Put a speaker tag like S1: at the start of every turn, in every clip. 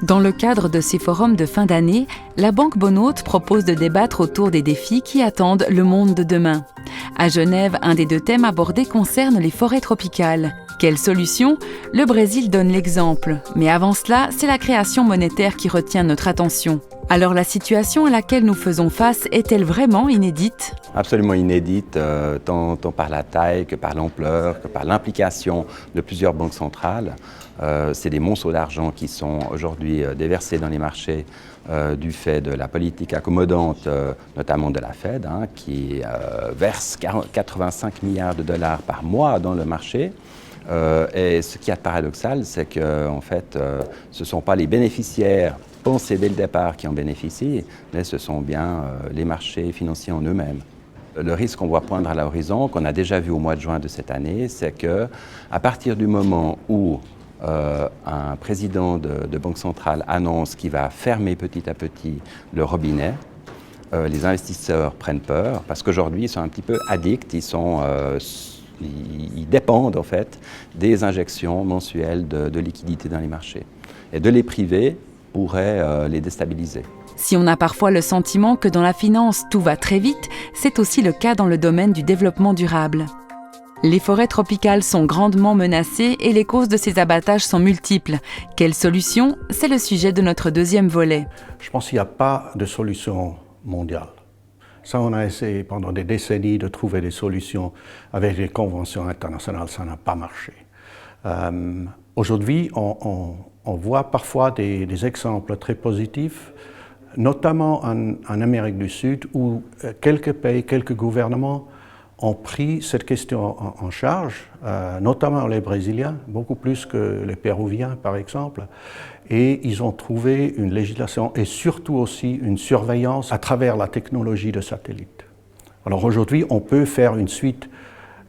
S1: Dans le cadre de ces forums de fin d'année, la Banque Bonhôte propose de débattre autour des défis qui attendent le monde de demain. À Genève, un des deux thèmes abordés concerne les forêts tropicales. Quelle solution ? Le Brésil donne l'exemple. Mais avant cela, c'est la création monétaire qui retient notre attention. Alors la situation à laquelle nous faisons face est-elle vraiment inédite ?
S2: Absolument inédite, tant par la taille que par l'ampleur, que par l'implication de plusieurs banques centrales. C'est des monceaux d'argent qui sont aujourd'hui déversés dans les marchés du fait de la politique accommodante, notamment de la Fed, qui verse 85 milliards de dollars par mois dans le marché. Et ce qui est paradoxal, c'est que en fait, ce ne sont pas les bénéficiaires pensés dès le départ qui en bénéficient, mais ce sont bien les marchés financiers en eux-mêmes. Le risque qu'on voit poindre à l'horizon, qu'on a déjà vu au mois de juin de cette année, c'est qu'à partir du moment où un président de banque centrale annonce qu'il va fermer petit à petit le robinet, les investisseurs prennent peur parce qu'aujourd'hui, ils sont un petit peu addicts, ils dépendent en fait des injections mensuelles de liquidités dans les marchés. Et de les priver pourrait les déstabiliser.
S1: Si on a parfois le sentiment que dans la finance tout va très vite, c'est aussi le cas dans le domaine du développement durable. Les forêts tropicales sont grandement menacées et les causes de ces abattages sont multiples. Quelle solution ? C'est le sujet de notre deuxième volet.
S3: Je pense qu'il n'y a pas de solution mondiale. Ça, on a essayé pendant des décennies de trouver des solutions avec les conventions internationales, ça n'a pas marché. Aujourd'hui, on voit parfois des exemples très positifs, notamment en Amérique du Sud, où quelques pays, quelques gouvernements ont pris cette question en charge, notamment les Brésiliens, beaucoup plus que les Péruviens par exemple, et ils ont trouvé une législation et surtout aussi une surveillance à travers la technologie de satellite. Alors aujourd'hui, on peut faire une suite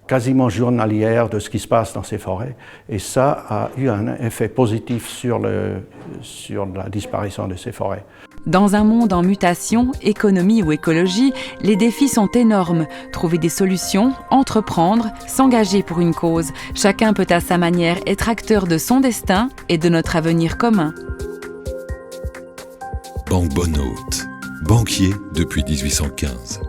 S3: quasiment journalière de ce qui se passe dans ces forêts, et ça a eu un effet positif sur la disparition de ces forêts.
S1: Dans un monde en mutation, économie ou écologie, les défis sont énormes. Trouver des solutions, entreprendre, s'engager pour une cause. Chacun peut à sa manière être acteur de son destin et de notre avenir commun.
S4: Banque Bonhôte, banquier depuis 1815.